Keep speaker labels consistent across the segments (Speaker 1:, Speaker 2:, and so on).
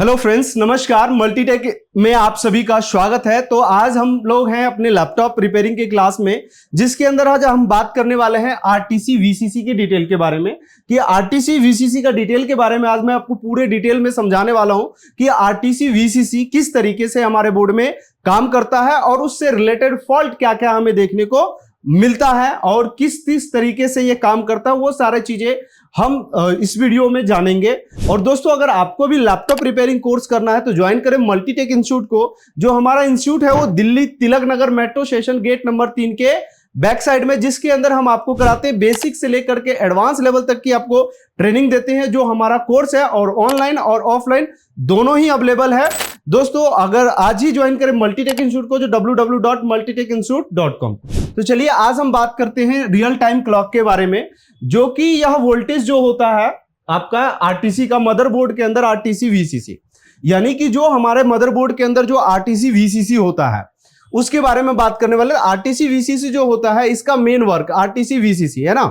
Speaker 1: Hello friends, नमस्कार। Multitech में आप सभी का स्वागत है। तो आज हम लोग हैं अपने लैपटॉप रिपेयरिंग के क्लास में, जिसके अंदर आज हम बात करने वाले हैं आरटीसी वीसीसी के डिटेल के बारे में। कि आरटीसी वीसीसी का डिटेल के बारे में आज मैं आपको पूरे डिटेल में समझाने वाला हूं कि आरटीसी वीसीसी किस तरीके से हमारे बोर्ड में काम करता है और उससे रिलेटेड फॉल्ट क्या क्या हमें देखने को मिलता है और किस तरीके से ये काम करता है, वो सारी चीजें हम इस वीडियो में जानेंगे। और दोस्तों, अगर आपको भी लैपटॉप रिपेयरिंग कोर्स करना है तो ज्वाइन करें मल्टीटेक इंस्टीट्यूट को। जो हमारा इंस्टीट्यूट है वो Delhi Tilak Nagar metro station gate number 3 के बैक साइड में, जिसके अंदर हम आपको कराते हैं बेसिक से लेकर के एडवांस लेवल तक की आपको ट्रेनिंग देते हैं। जो हमारा कोर्स है और ऑनलाइन और ऑफलाइन दोनों ही अवेलेबल है। दोस्तों, अगर आज ही ज्वाइन करें मल्टीटेक इंस्टीट्यूट को, जो www.multitekinstitute.com। तो चलिए आज हम बात करते हैं रियल टाइम क्लॉक के बारे में, जो कि यह वोल्टेज जो होता है आपका आरटीसी का मदरबोर्ड के अंदर आरटीसी वीसीसी, यानी कि जो हमारे मदरबोर्ड के अंदर जो आरटीसी वीसीसी होता है उसके बारे में बात करने वाले। आरटीसी वीसीसी जो होता है, इसका मेन वर्क आरटीसी वीसीसी है ना,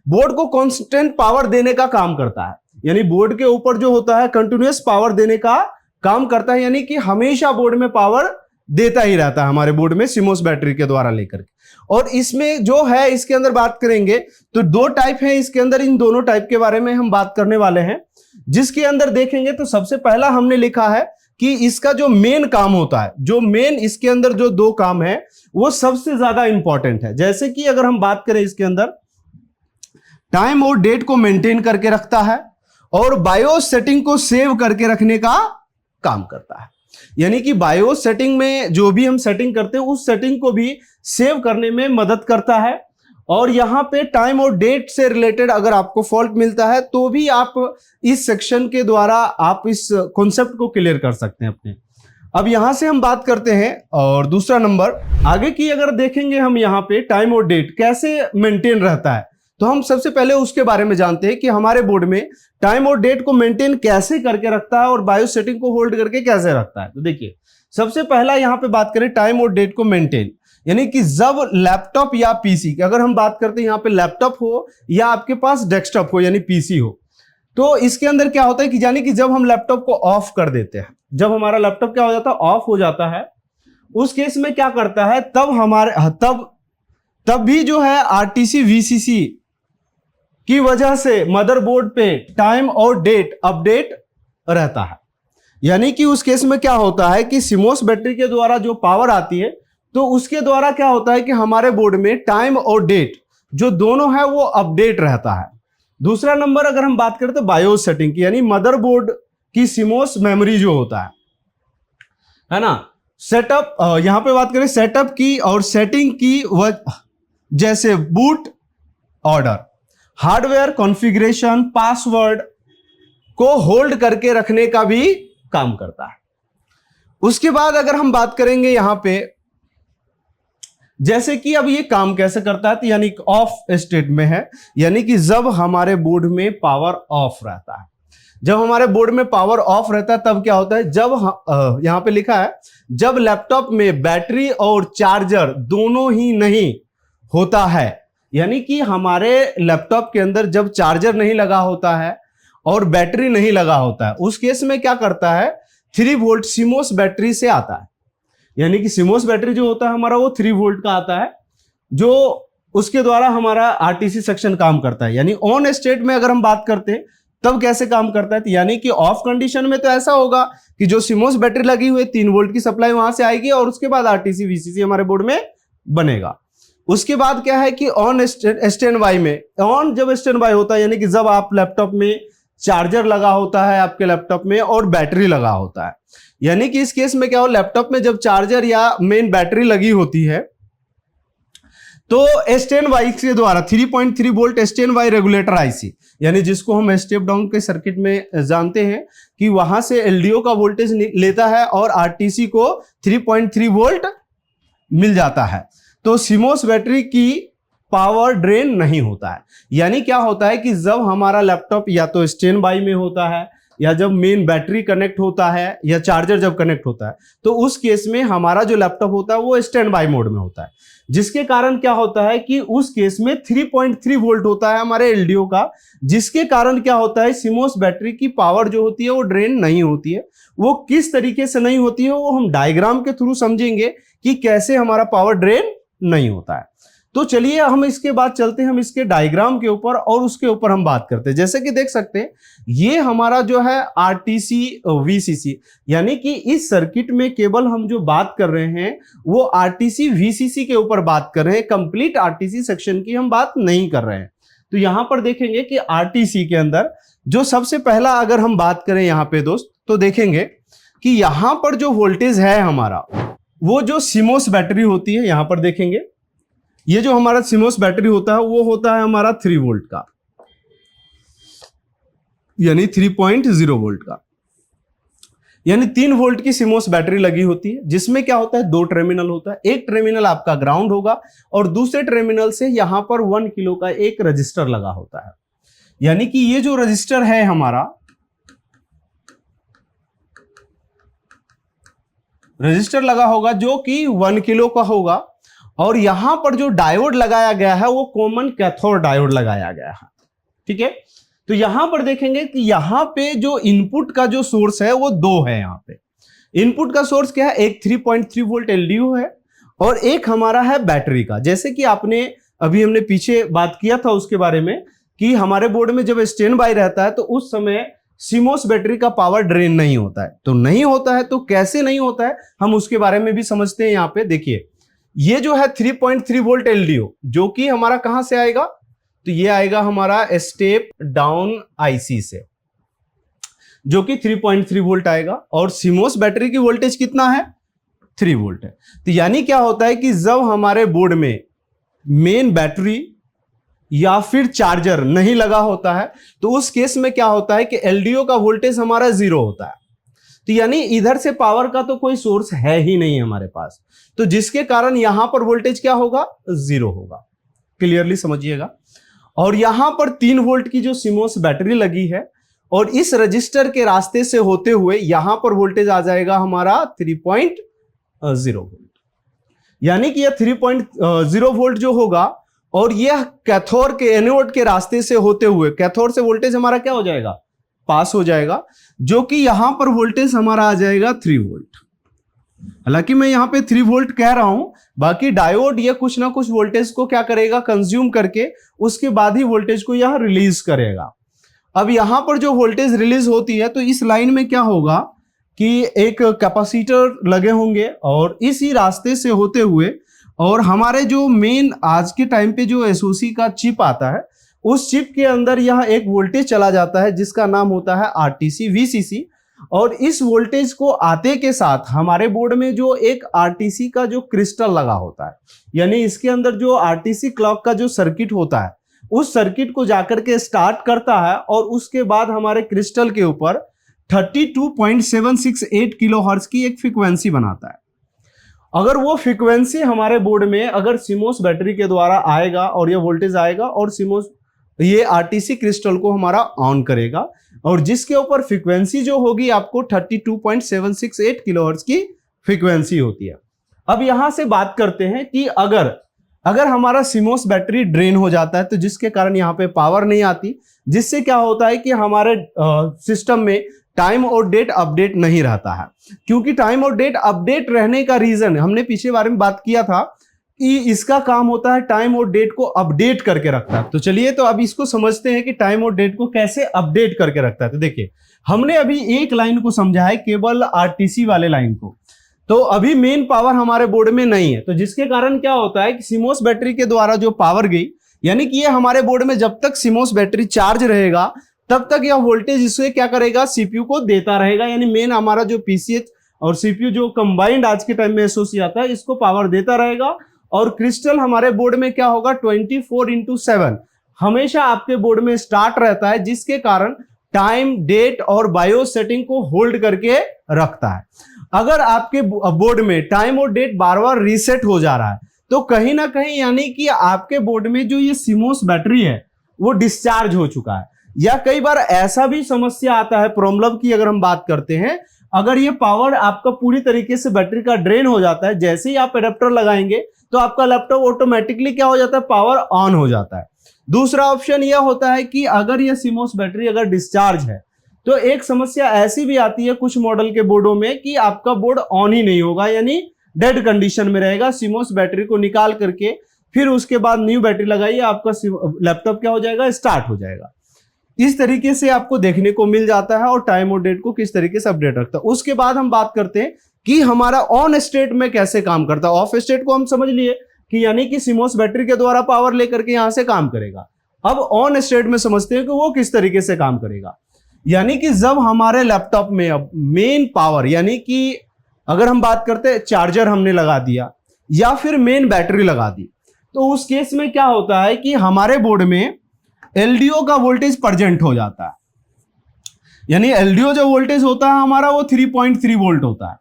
Speaker 1: बोर्ड को कांस्टेंट पावर देने का काम करता है। यानी बोर्ड के ऊपर जो होता है कंटिन्यूअस पावर देने का काम करता है, यानी कि हमेशा बोर्ड में पावर देता ही रहता है हमारे बोर्ड में सीमोस बैटरी के द्वारा लेकर के। और इसमें जो है, इसके अंदर बात करेंगे तो दो टाइप है इसके अंदर। इन दोनों टाइप के बारे में हम बात करने वाले हैं। जिसके अंदर देखेंगे तो सबसे पहला हमने लिखा है कि इसका जो मेन काम होता है, जो मेन इसके अंदर जो दो काम है वो सबसे ज्यादा इंपॉर्टेंट है। जैसे कि अगर हम बात करें, इसके अंदर टाइम और डेट को मेंटेन करके रखता है और बायोस सेटिंग को सेव करके रखने का काम करता है। यानी कि बायोस सेटिंग में जो भी हम सेटिंग करते हैं उस सेटिंग को भी सेव करने में मदद करता है। और यहां पे टाइम और डेट से रिलेटेड अगर आपको फॉल्ट मिलता है तो भी आप इस सेक्शन के द्वारा आप इस कॉन्सेप्ट को क्लियर कर सकते हैं अपने। अब यहां से हम बात करते हैं और दूसरा नंबर आगे की अगर देखेंगे हम, यहां पे टाइम और डेट कैसे मेंटेन रहता है, तो हम सबसे पहले उसके बारे में जानते हैं कि हमारे बोर्ड में टाइम और डेट को मेंटेन कैसे करके रखता है और बायोस सेटिंग को होल्ड करके कैसे रखता है। तो देखिए, सबसे पहला यहां पे बात करें टाइम और डेट को मेंटेन, यानी कि जब लैपटॉप या पीसी की अगर हम बात करते हैं, यहां पे लैपटॉप हो या आपके पास डेस्कटॉप हो यानी पीसी हो, तो इसके अंदर क्या होता है कि यानी कि जब हम लैपटॉप को ऑफ कर देते हैं, जब हमारा लैपटॉप क्या हो जाता है, ऑफ हो जाता है, उस केस में क्या करता है, तब भी जो है आरटीसी वीसीसी की वजह से मदरबोर्ड पे टाइम और डेट अपडेट रहता है। यानी कि उस केस में क्या होता है कि सीमोस बैटरी के द्वारा जो पावर आती है, तो उसके द्वारा क्या होता है कि हमारे बोर्ड में टाइम और डेट जो दोनों है वो अपडेट रहता है। दूसरा नंबर अगर हम बात करें तो बायोस सेटिंग की, यानी मदरबोर्ड की सीमोस मेमोरी जो होता है ना, सेटअप, यहां पे बात करें सेटअप की और सेटिंग की, जैसे boot order, hardware configuration, password को होल्ड करके रखने का भी काम करता है। उसके बाद अगर हम बात करेंगे यहां पे, जैसे कि अब ये काम कैसे करता है, तो यानी ऑफ स्टेट में है, यानी कि जब हमारे बोर्ड में पावर ऑफ रहता है, जब हमारे बोर्ड में पावर ऑफ रहता है तब क्या होता है, जब यहां पे लिखा है जब लैपटॉप में बैटरी और चार्जर दोनों ही नहीं होता है, यानी कि हमारे लैपटॉप के अंदर जब चार्जर नहीं लगा होता है और बैटरी नहीं लगा होता है, उस केस में क्या करता है, 3 वोल्ट सीमोस बैटरी से आता है। यानी कि सीमोस बैटरी जो होता है हमारा वो 3 वोल्ट का आता है, जो उसके द्वारा हमारा आरटीसी सेक्शन काम करता है। यानी ऑन स्टेट में अगर हम बात करते हैं तब कैसे काम करता है, तो यानी कि ऑफ कंडीशन में तो ऐसा होगा कि जो सीमोस बैटरी लगी हुई है 3 वोल्ट की सप्लाई वहां से आएगी और उसके बाद आरटीसी वीसीसी हमारे बोर्ड में बनेगा। उसके बाद क्या है कि ऑन स्टैंड बाई में, ऑन जब स्टैंड बाई होता है यानी कि जब आप लैपटॉप में चार्जर लगा होता है आपके लैपटॉप में और बैटरी लगा होता है, यानी कि इस केस में क्या हो, लैपटॉप में जब चार्जर या मेन बैटरी लगी होती है तो स्टैंड बाई के द्वारा 3.3 volt stand by regulator IC, यानी जिसको हम स्टेप डाउन के सर्किट में जानते हैं कि वहां से एलडीओ का वोल्टेज लेता है और आरटीसी को 3.3 वोल्ट मिल जाता है। तो सीमोस बैटरी की पावर ड्रेन नहीं होता है। यानी क्या होता है कि जब हमारा लैपटॉप या तो स्टैंड बाई में होता है या जब मेन बैटरी कनेक्ट होता है या चार्जर जब कनेक्ट होता है, तो उस केस में हमारा जो लैपटॉप होता है वो स्टैंड बाय मोड में होता है, जिसके कारण क्या होता है कि उस केस में 3.3 वोल्ट होता है हमारे एलडीओ का, जिसके कारण क्या होता है सीमोस बैटरी की पावर जो होती है वो ड्रेन नहीं होती है। वो किस तरीके से नहीं होती है वो हम डायग्राम के थ्रू समझेंगे कि कैसे हमारा पावर ड्रेन नहीं होता है। तो चलिए हम इसके बाद चलते हैं हम इसके डायग्राम के ऊपर और उसके ऊपर हम बात करते हैं। जैसे कि देख सकते हैं ये हमारा जो है आरटीसी वीसीसी, यानी कि इस सर्किट में केवल हम जो बात कर रहे हैं वो आरटीसी वीसीसी के ऊपर बात कर रहे हैं, कंप्लीट आरटीसी सेक्शन की हम बात नहीं कर रहे हैं। तो यहां पर देखेंगे कि आरटीसी के अंदर जो सबसे पहला अगर हम बात करें यहां पे दोस्त, तो देखेंगे कि यहां पर जो वोल्टेज है हमारा वो जो सीमोस बैटरी होती है, यहां पर देखेंगे ये जो हमारा सीमोस बैटरी होता है वो होता है हमारा 3 वोल्ट का, यानी 3.0 वोल्ट का, यानी 3 वोल्ट की सीमोस बैटरी लगी होती है, जिसमें क्या होता है 2 टर्मिनल होता है। एक टर्मिनल आपका ग्राउंड होगा और दूसरे टर्मिनल से यहां पर 1 किलो का एक रजिस्टर लगा होता है, यानी कि ये जो रजिस्टर है हमारा रजिस्टर लगा होगा जो कि 1 किलो का होगा, और यहां पर जो डायोड लगाया गया है वो कॉमन कैथोड डायोड लगाया गया है। ठीक है, तो यहां पर देखेंगे कि यहां पे जो इनपुट का जो सोर्स है वो 2 है। यहां पे इनपुट का सोर्स क्या है, एक 3.3 वोल्ट एलडीओ है और एक हमारा है बैटरी का। जैसे कि आपने अभी हमने पीछे बात किया था उसके बारे में कि हमारे बोर्ड में जब स्टैंड बाय रहता है तो उस समय सीमोस बैटरी का पावर ड्रेन नहीं होता है। तो नहीं होता है तो कैसे नहीं होता है हम उसके बारे में भी समझते हैं। यहां पे देखिए ये जो है 3.3 वोल्ट एलडीओ जो कि हमारा कहां से आएगा, तो ये आएगा हमारा स्टेप डाउन आईसी से, जो कि 3.3 वोल्ट आएगा, और सीमोस बैटरी की वोल्टेज कितना है 3 वोल्ट है। तो यानी क्या होता है कि जब हमारे बोर्ड में मेन बैटरी या फिर चार्जर नहीं लगा होता है तो उस केस में क्या होता है कि एलडीओ का वोल्टेज हमारा 0 होता है। तो यानी इधर से पावर का तो कोई सोर्स है ही नहीं हमारे पास, तो जिसके कारण यहां पर वोल्टेज क्या होगा 0 होगा। क्लियरली समझिएगा। और यहां पर 3 वोल्ट की जो सीमोस बैटरी लगी है और इस रजिस्टर के रास्ते से होते हुए यहां पर वोल्टेज आ जाएगा हमारा 3.0 वोल्ट, यानी कि यह 3.0 वोल्ट जो होगा और यह कैथोड के एनोड के रास्ते से होते हुए कैथोड से वोल्टेज हमारा क्या हो जाएगा, पास हो जाएगा, जो कि यहां पर वोल्टेज हमारा आ जाएगा 3 वोल्ट। हालांकि मैं यहां पे 3 वोल्ट कह रहा हूं, बाकी डायोड ये कुछ ना कुछ वोल्टेज को क्या करेगा, कंज्यूम करके उसके बाद ही वोल्टेज को यह रिलीज करेगा। अब यहां पर जो वोल्टेज रिलीज होती है तो इस लाइन में क्या होगा कि एक कैपेसिटर लगे होंगे और इसी रास्ते से होते हुए, और हमारे जो मेन आज के टाइम पे जो एसओसी का चिप आता है उस चिप के अंदर यह एक वोल्टेज चला जाता है जिसका नाम होता है आरटीसी वीसीसी, और इस वोल्टेज को आते के साथ हमारे बोर्ड में जो एक आरटीसी का जो क्रिस्टल लगा होता है, यानी इसके अंदर जो आरटीसी क्लॉक का जो सर्किट होता है उस सर्किट को जाकर के स्टार्ट करता है और उसके बाद हमारे क्रिस्टल के ऊपर 32.768 किलोहर्ट्ज की एक फ्रीक्वेंसी बनाता है। अगर वो फ्रीक्वेंसी हमारे बोर्ड में अगर सीमोस बैटरी के द्वारा आएगा और ये वोल्टेज आएगा और सीमोस ये आरटीसी क्रिस्टल को हमारा ऑन करेगा, और जिसके ऊपर फ्रीक्वेंसी जो होगी आपको 32.768 किलोहर्ट्ज की फ्रीक्वेंसी होती है। अब यहां से बात करते हैं कि अगर हमारा सीमोस बैटरी ड्रेन हो जाता है तो जिसके कारण यहां पे पावर नहीं आती, जिससे क्या होता है कि हमारे सिस्टम में टाइम और डेट अपडेट नहीं रहता है। क्योंकि टाइम और डेट अपडेट रहने का रीजन हमने पीछे बारे में बात किया था कि इसका काम होता है टाइम और डेट को अपडेट करके रखता है। तो चलिए तो अब इसको समझते हैं कि टाइम और डेट को कैसे अपडेट करके रखता है। तो देखिए हमने अभी एक लाइन को समझा है, केवल आरटीसी वाले लाइन को, तो अभी मेन पावर हमारे बोर्ड में नहीं है, तो जिसके कारण क्या होता है कि सीमोस बैटरी के द्वारा जो पावर गई, यानी कि ये हमारे बोर्ड में जब तक सीमोस बैटरी चार्ज रहेगा तब तक यह वोल्टेज इसे क्या करेगा, सीपीयू को देता रहेगा। यानी मेन हमारा जो पीसीएच और सीपीयू जो कंबाइंड आज के टाइम में एसओसी आता है इसको पावर देता रहेगा, और क्रिस्टल हमारे बोर्ड में क्या होगा 24/7 हमेशा आपके बोर्ड में स्टार्ट रहता है, जिसके कारण टाइम डेट और बायोस सेटिंग को होल्ड करके रखता है। अगर आपके बोर्ड में टाइम और डेट बार बार रीसेट हो जा रहा है तो कहीं ना कहीं यानी कि आपके बोर्ड में जो ये सीमोस बैटरी है वो डिस्चार्ज हो चुका है, या कई बार ऐसा भी समस्या आता है प्रॉब्लम की, अगर हम बात करते हैं, अगर ये पावर आपका पूरी तरीके से बैटरी का ड्रेन हो जाता है, जैसे ही आप एडेप्टर लगाएंगे तो आपका लैपटॉप ऑटोमेटिकली क्या हो जाता है, पावर ऑन हो जाता है। दूसरा ऑप्शन यह होता है कि अगर ये CMOS बैटरी अगर डिस्चार्ज है, तो एक समस्या ऐसी भी आती है कुछ मॉडल के बोर्डों में कि आपका बोर्ड ऑन ही नहीं होगा, यानी डेड कंडीशन में रहेगा। CMOS बैटरी को निकाल करके फिर उसके बाद न्यू बैटरी लगाइए, आपका लैपटॉप क्या हो जाएगा, स्टार्ट हो जाएगा। इस तरीके से आपको देखने को मिल जाता है और टाइम और डेट को किस तरीके से अपडेट रखता है। उसके बाद हम बात करते हैं कि हमारा ऑन स्टेट में कैसे काम करता है। ऑफ स्टेट को हम समझ लिए कि यानी कि CMOS बैटरी के द्वारा पावर लेकर के यहां से काम करेगा। अब ऑन स्टेट में समझते हैं कि वो किस तरीके से काम करेगा। यानी कि जब हमारे लैपटॉप में अब मेन पावर, यानी कि अगर हम बात करते हैं चार्जर हमने लगा दिया या फिर मेन बैटरी लगा दी, तो उस केस में क्या होता है कि हमारे बोर्ड में LDO का वोल्टेज प्रेजेंट हो जाता है। यानी LDO जो वोल्टेज होता है हमारा वो 3.3 वोल्ट होता है।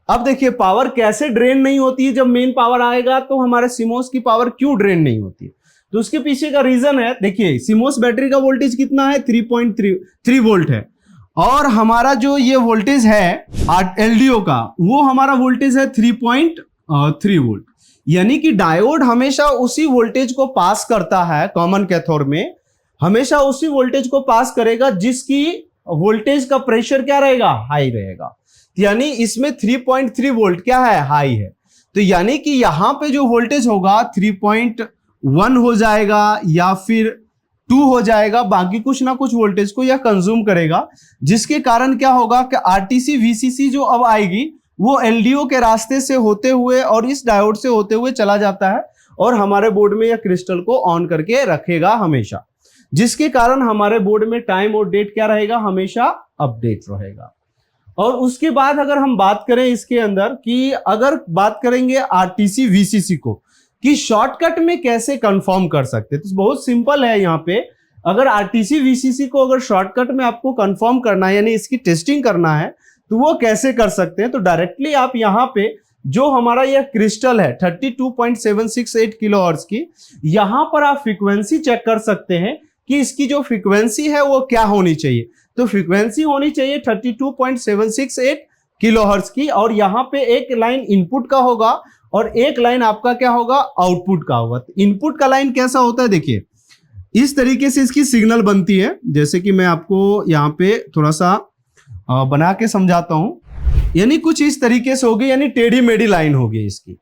Speaker 1: अब देखिए पावर कैसे ड्रेन नहीं होती है, जब मेन पावर आएगा तो हमारे CMOS की पावर क्यों ड्रेन नहीं होती है, तो उसके पीछे का रीजन है, देखिए CMOS बैटरी का वोल्टेज कितना है, 3.3 वोल्ट है, और हमारा जो ये वोल्टेज है LDO का वो हमारा वोल्टेज है 3.3 वोल्ट। यानी कि डायोड हमेशा उसी वोल्टेज को पास करता है, कॉमन कैथोड में हमेशा उसी वोल्टेज को पास करेगा जिसकी वोल्टेज का प्रेशर क्या रहेगा, हाई रहेगा। यानी इसमें 3.3 वोल्ट क्या है, हाई है। तो यानी कि यहां पे जो वोल्टेज होगा 3.1 हो जाएगा या फिर 2 हो जाएगा, बाकी कुछ ना कुछ वोल्टेज को यह कंज्यूम करेगा, जिसके कारण क्या होगा कि RTC VCC जो अब आएगी वो LDO के रास्ते से होते हुए और इस डायोड से होते हुए चला जाता है और हमारे बोर्ड में यह क्रिस्टल को ऑन करके रखेगा हमेशा, जिसके कारण हमारे बोर्ड में टाइम और डेट क्या रहेगा, हमेशा अपडेट रहेगा। और उसके बाद अगर हम बात करें इसके अंदर कि अगर बात करेंगे RTC VCC को कि शॉर्टकट में कैसे कंफर्म कर सकते हैं, तो बहुत सिंपल है। यहाँ पे अगर RTC VCC को अगर शॉर्टकट में आपको कंफर्म करना है, यानी इसकी टेस्टिंग करना है, तो वो कैसे कर सकते हैं, तो डायरेक्टली आप यहाँ पे जो हमारा यह क्रिस्टल है 32.768 किलोहर्ट्ज की, यहां पर आप फ्रीक्वेंसी चेक कर सकते हैं कि इसकी जो फ्रीक्वेंसी है वो क्या होनी चाहिए। तो फ्रीक्वेंसी होनी चाहिए 32.768 किलोहर्ट्ज की, और यहाँ पे एक लाइन इनपुट का होगा और एक लाइन आपका क्या होगा, आउटपुट का होगा। इनपुट का लाइन कैसा होता है, देखिए इस तरीके से इसकी सिग्नल बनती है, जैसे कि मैं आपको यहाँ पे थोड़ा सा बना के समझाता हूं। यानी कुछ इस तरीके से होगी, यानी टेढ़ी मेढ़ी लाइन होगी इसकी।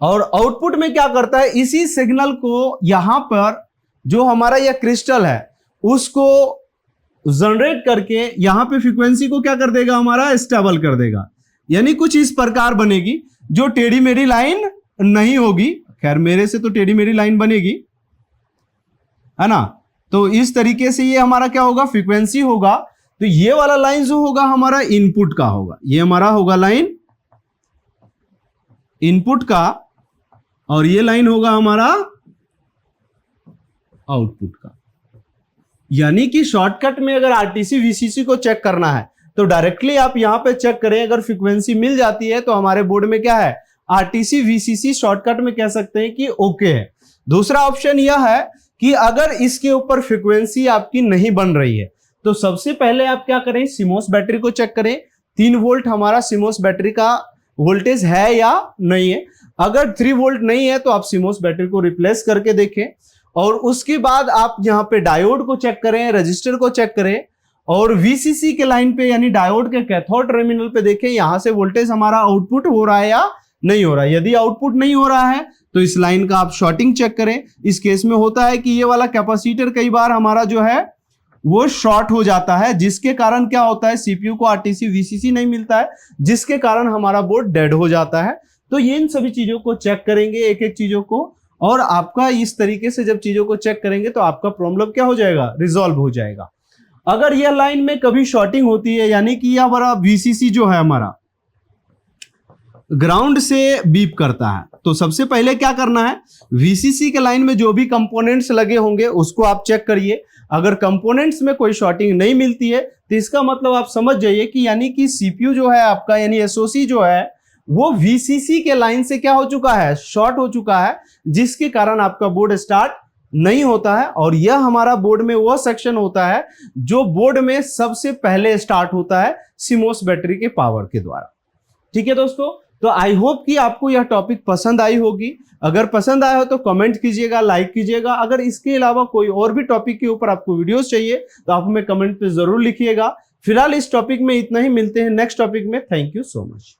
Speaker 1: और आउटपुट में क्या करता है, इसी सिग्नल को यहां पर जो हमारा यह क्रिस्टल है उसको जनरेट करके यहां पे फ्रीक्वेंसी को क्या कर देगा, हमारा स्टेबल कर देगा। यानी कुछ इस प्रकार बनेगी, जो टेढ़ी मेढ़ी लाइन नहीं होगी। खैर मेरे से तो टेढ़ी मेढ़ी लाइन बनेगी, है ना। तो इस तरीके से ये हमारा क्या होगा, फ्रीक्वेंसी होगा। तो ये वाला लाइन जो होगा हमारा इनपुट का होगा, ये हमारा होगा लाइन इनपुट का, और ये लाइन होगा हमारा आउटपुट का। यानी कि शॉर्टकट में अगर RTC VCC को चेक करना है तो डायरेक्टली आप यहां पे चेक करें, अगर फ्रीक्वेंसी मिल जाती है तो हमारे बोर्ड में क्या है, RTC VCC शॉर्टकट में कह सकते हैं कि ओके है। दूसरा ऑप्शन यह है कि अगर इसके ऊपर फ्रीक्वेंसी आपकी नहीं बन रही है, तो सबसे पहले आप क्या करें, CMOS बैटरी को चेक करें 3 वोल्ट हमारा CMOS बैटरी का वोल्टेज है या नहीं है। अगर 3 वोल्ट नहीं है तो आप CMOS बैटरी को रिप्लेस करके देखें, और उसके बाद आप यहाँ पे डायोड को चेक करें, रजिस्टर को चेक करें, और VCC के लाइन पे यानी डायोड के कैथोड टर्मिनल पे देखें यहां से वोल्टेज हमारा आउटपुट हो रहा है या नहीं हो रहा है। यदि आउटपुट नहीं हो रहा है तो इस लाइन का आप शॉर्टिंग चेक करें। इस केस में होता है कि ये वाला कैपेसिटर कई बार हमारा जो है वो शॉर्ट हो जाता है, जिसके कारण क्या होता है, CPU को RTC VCC नहीं मिलता है, जिसके कारण हमारा बोर्ड डेड हो जाता है। तो ये इन सभी चीजों को चेक करेंगे, एक एक चीजों को, और आपका इस तरीके से जब चीजों को चेक करेंगे तो आपका प्रॉब्लम क्या हो जाएगा, रिजॉल्व हो जाएगा। अगर यह लाइन में कभी शॉर्टिंग होती है, यानी कि यह हमारा VCC जो है हमारा ग्राउंड से बीप करता है, तो सबसे पहले क्या करना है, VCC के लाइन में जो भी कंपोनेंट्स लगे होंगे उसको आप चेक करिए। अगर कंपोनेंट्स में कोई शॉर्टिंग नहीं मिलती है तो इसका मतलब आप समझ जाइए कि यानी कि CPU जो है आपका, यानी SOC जो है वो VCC के लाइन से क्या हो चुका है, शॉर्ट हो चुका है, जिसके कारण आपका बोर्ड स्टार्ट नहीं होता है, और यह हमारा बोर्ड में वह सेक्शन होता है जो बोर्ड में सबसे पहले स्टार्ट होता है सीमोस बैटरी के पावर के द्वारा। ठीक है दोस्तों, तो आई होप कि आपको यह टॉपिक पसंद आई होगी। अगर पसंद आया हो तो कमेंट कीजिएगा, लाइक कीजिएगा। अगर इसके अलावा कोई और भी टॉपिक के ऊपर आपको वीडियोस चाहिए तो आप हमें कमेंट पे जरूर लिखिएगा। फिलहाल इस टॉपिक में इतना ही, मिलते हैं नेक्स्ट टॉपिक में। Thank you so much.